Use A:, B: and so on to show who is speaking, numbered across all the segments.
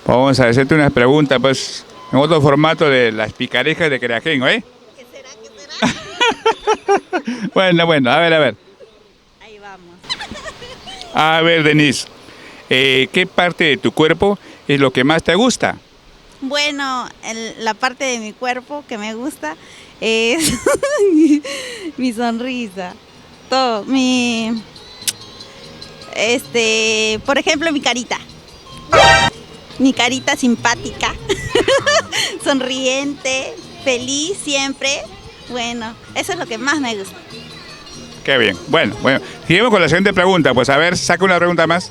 A: Vamos a hacerte unas preguntas, pues, en otro formato de las picarejas de Querajengo, ¿eh?
B: ¿Qué será? ¿Qué será?
A: Bueno, a ver, a ver.
B: Ahí vamos.
A: A ver, Denise, ¿qué parte de tu cuerpo es lo que más te gusta?
B: Bueno, la parte de mi cuerpo que me gusta es mi sonrisa. Todo, por ejemplo, mi carita. Mi carita simpática, sonriente, feliz siempre. Bueno, eso es lo que más me gusta.
A: Qué bien. Bueno, seguimos con la siguiente pregunta. Pues a ver, saca una pregunta más.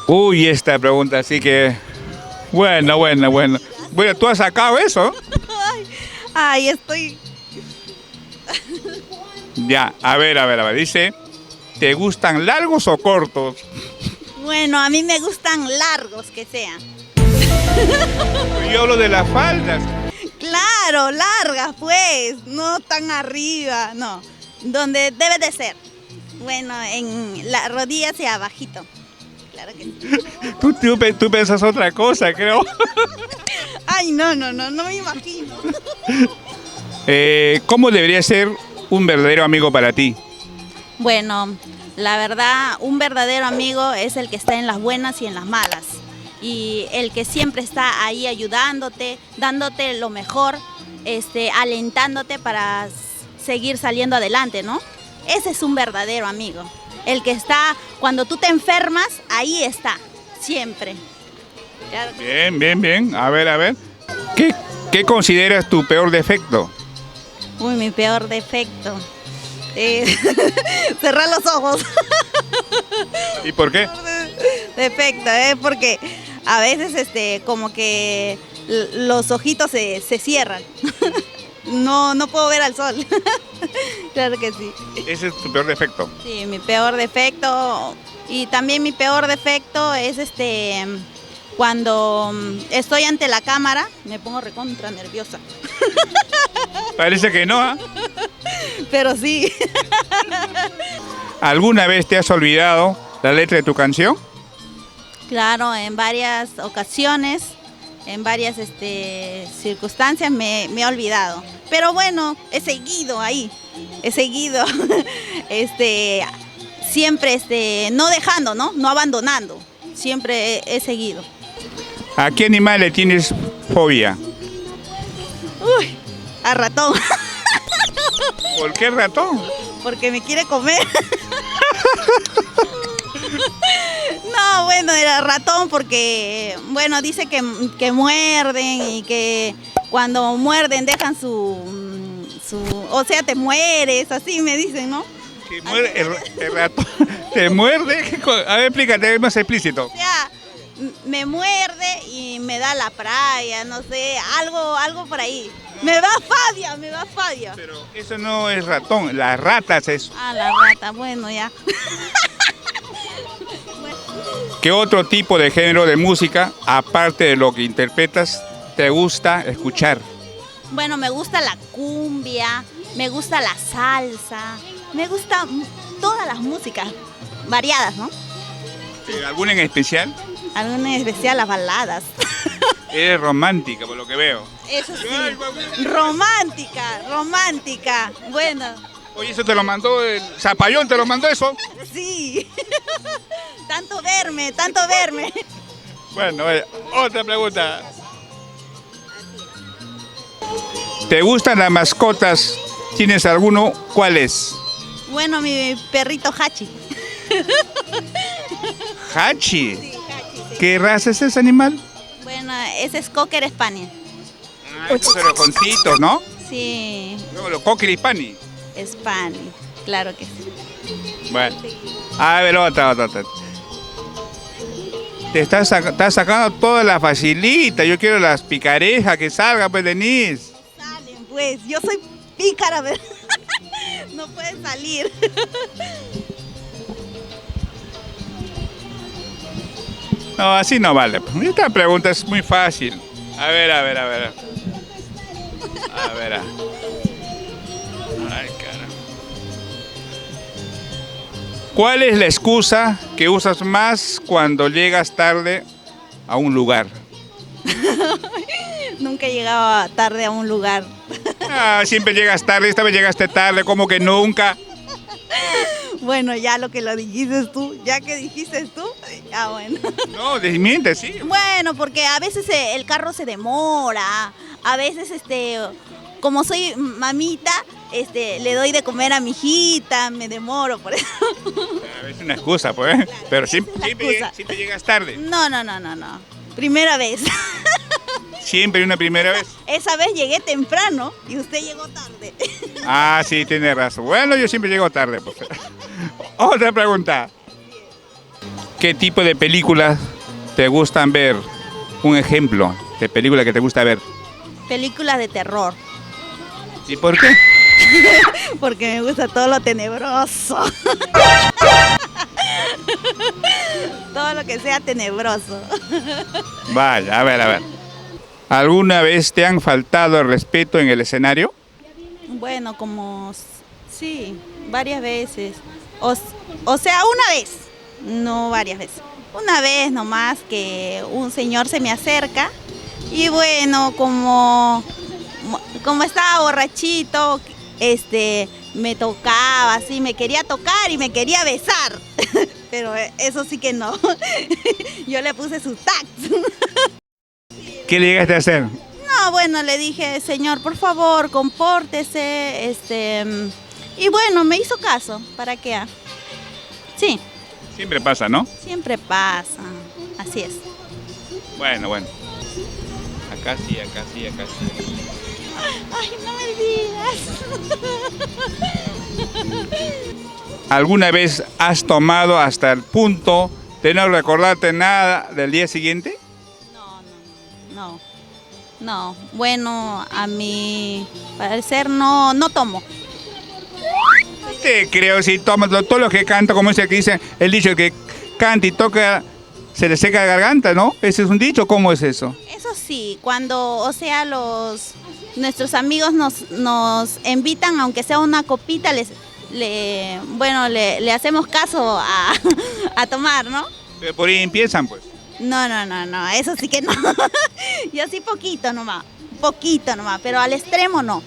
A: Uy, esta pregunta sí que... Bueno. Bueno, ¿tú has sacado eso?
B: Ay, estoy...
A: Ya, a ver. Dice, ¿te gustan largos o cortos?
B: Bueno, a mí me gustan largos que sean.
A: Yo hablo de las faldas.
B: Claro, largas pues, no tan arriba, no. Donde debe de ser. Bueno, en las rodillas y abajito. Claro que sí.
A: Tú pensas otra cosa, creo.
B: Ay, no me imagino.
A: ¿Cómo debería ser un verdadero amigo para ti?
B: Bueno, la verdad, un verdadero amigo es el que está en las buenas y en las malas. Y el que siempre está ahí ayudándote, dándote lo mejor, alentándote para seguir saliendo adelante, ¿no? Ese es un verdadero amigo. El que está, cuando tú te enfermas, ahí está, siempre. Claro.
A: Bien. A ver. ¿Qué consideras tu peor defecto?
B: Uy, mi peor defecto. Cerrar los ojos.
A: ¿Y por qué?
B: Defecto, porque a veces como que los ojitos se cierran. No puedo ver al sol. Claro que sí.
A: Ese es tu peor defecto.
B: Sí, mi peor defecto. Y también mi peor defecto es cuando estoy ante la cámara, me pongo recontra nerviosa.
A: Parece que no, ¿ah?
B: Pero sí.
A: ¿Alguna vez te has olvidado la letra de tu canción?
B: Claro, en varias ocasiones, en varias circunstancias me he olvidado. Pero bueno, he seguido ahí, siempre no dejando, no abandonando, siempre he seguido.
A: ¿A qué animal le tienes fobia?
B: Uy, a ratón,
A: ¿Por qué ratón?
B: porque me quiere comer. No, bueno, era ratón porque, bueno, dice que muerden y que cuando muerden dejan o sea, te mueres, así me dicen, ¿no?
A: ¿Que muerde el ratón? ¿Te muerde? A ver, explícate, más explícito.
B: O sea, me muerde y me da la praia, no sé, algo por ahí. Me da fadia.
A: Pero eso no es ratón, las ratas es...
B: Ah, la rata, bueno, ya.
A: ¿Qué otro tipo de género de música, aparte de lo que interpretas, te gusta escuchar?
B: Bueno, me gusta la cumbia, me gusta la salsa, me gusta todas las músicas variadas, ¿no?
A: ¿Alguna en especial?
B: Alguna en especial las baladas.
A: Eres romántica, por lo que veo.
B: Eso sí. Romántica. Bueno.
A: Oye, eso te lo mandó el Zapallón, ¿te lo mandó eso?
B: Sí. Tanto verme.
A: Bueno, otra pregunta. ¿Te gustan las mascotas? ¿Tienes alguno? ¿Cuál es?
B: Bueno, mi perrito Hachi.
A: ¿Hachi?
B: Sí, Hachi, sí.
A: ¿Qué raza es ese animal?
B: Bueno, ese es Cocker Spaniel.
A: Esos orejoncitos, ¿no?
B: Sí,
A: No, los Cocker Spaniel.
B: Spaniel, claro que sí.
A: Bueno, a ver, otra. Te estás sacando toda la facilita. Yo quiero las picarejas que salgan, pues, Denise.
B: Salen, pues, yo soy pícara, ¿verdad? No puede salir.
A: No, así no vale. Esta pregunta es muy fácil. A ver. Ay, cara. ¿Cuál es la excusa que usas más cuando llegas tarde a un lugar?
B: Nunca llegaba tarde a un lugar.
A: Ah, siempre llegas tarde, esta vez llegaste tarde, como que nunca.
B: Bueno, ya lo que lo dijiste tú, ya que dijiste tú, ya bueno.
A: No, desmiente, sí.
B: Bueno, porque a veces el carro se demora, a veces como soy mamita, le doy de comer a mi hijita, me demoro por eso.
A: Es una excusa, pues. Pero siempre,
B: una
A: siempre,
B: excusa.
A: siempre llegas tarde.
B: No. Primera vez.
A: Siempre una primera vez.
B: Esa vez llegué temprano y usted llegó tarde.
A: Ah, sí, tiene razón. Bueno, yo siempre llego tarde, pues. Otra pregunta. ¿Qué tipo de películas te gustan ver? Un ejemplo de película que te gusta ver.
B: Películas de terror,
A: ¿Y por qué?
B: porque me gusta todo lo tenebroso. Todo lo que sea tenebroso.
A: Vaya, a ver. ¿Alguna vez te han faltado el respeto en el escenario?
B: Bueno, sí, varias veces. O sea, una vez, no varias veces. Una vez nomás que un señor se me acerca y bueno, como estaba borrachito, me tocaba, así, me quería tocar y me quería besar. Pero eso sí que no. Yo le puse su tax.
A: ¿Qué le llegaste a hacer?
B: No, bueno, le dije, señor, por favor, compórtese, y bueno, me hizo caso, ¿para qué? Sí,
A: Siempre pasa, ¿no?
B: siempre pasa, así es.
A: Bueno. Acá sí.
B: Ay, no me digas.
A: ¿Alguna vez has tomado hasta el punto de no recordarte nada del día siguiente?
B: No, bueno, a mi parecer no tomo.
A: No te creo, si tomas todo lo que canta, como ese que dice, el dicho que canta y toca, se le seca la garganta, ¿no? Ese es un dicho, ¿cómo es eso?
B: Eso sí, cuando, o sea, nuestros amigos nos invitan, aunque sea una copita, le hacemos caso a tomar, ¿no?
A: Pero por ahí empiezan, pues.
B: No, eso sí que no. Yo sí poquito nomás, pero al extremo no.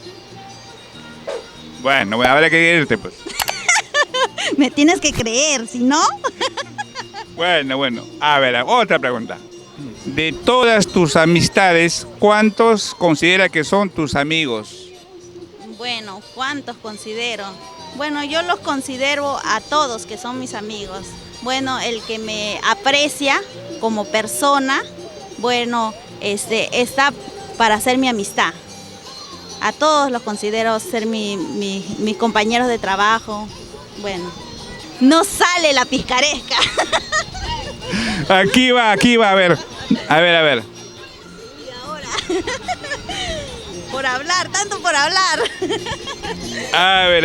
A: Bueno, habrá que irte, pues.
B: Me tienes que creer, si no.
A: Bueno. A ver, otra pregunta. De todas tus amistades, ¿cuántos considera que son tus amigos?
B: Bueno, ¿cuántos considero? Bueno, yo los considero a todos que son mis amigos. Bueno, el que me aprecia como persona, bueno, está para ser mi amistad. A todos los considero ser mis compañeros de trabajo. Bueno, no sale la picaresca.
A: Aquí va, a ver. A ver.
B: Y ahora, por hablar, tanto por hablar.
A: A ver.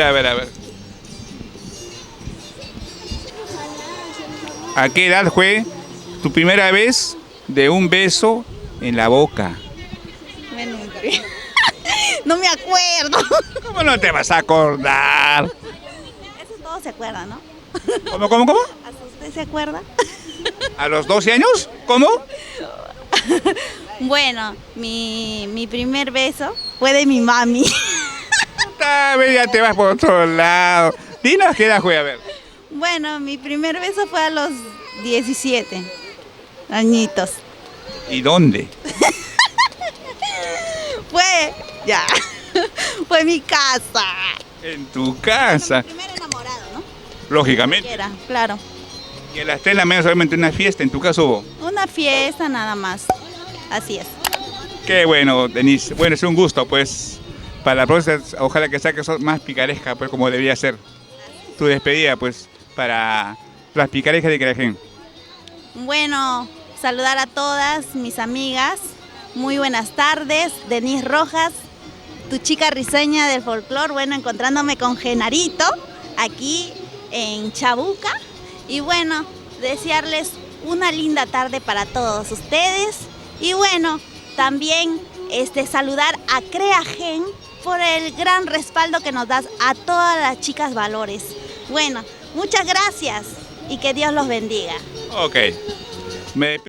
A: ¿A qué edad fue tu primera vez de un beso en la boca?
B: Bueno, no me acuerdo.
A: ¿Cómo no te vas a acordar?
B: Eso todo se acuerda, ¿no?
A: ¿Cómo?
B: ¿Hasta usted se acuerda?
A: ¿A los 12 años? ¿Cómo?
B: Bueno, mi primer beso fue de mi mami.
A: Ya te vas por otro lado. Dinos qué edad fue, a ver.
B: Bueno, mi primer beso fue a los 17 añitos.
A: ¿Y dónde?
B: Fue mi casa.
A: En tu casa.
B: Mi primer enamorado, ¿no?
A: Lógicamente.
B: Era, claro.
A: Y en la Estela menos solamente una fiesta, en tu caso hubo.
B: Una fiesta nada más. Así es.
A: Qué bueno, Denise. Bueno, es un gusto, pues. Para la próxima, ojalá que saques más picaresca, pues, como debería ser. Tu despedida, pues, para las picarescas de Querajén.
B: Bueno, saludar a todas mis amigas. Muy buenas tardes. Denise Rojas, tu chica risueña del folclore. Bueno, encontrándome con Genarito aquí en Chabuca. Y bueno, desearles una linda tarde para todos ustedes. Y bueno, también saludar a Creagen por el gran respaldo que nos das a todas las chicas Valores. Bueno, Muchas gracias y que Dios los bendiga.
A: Ok. Me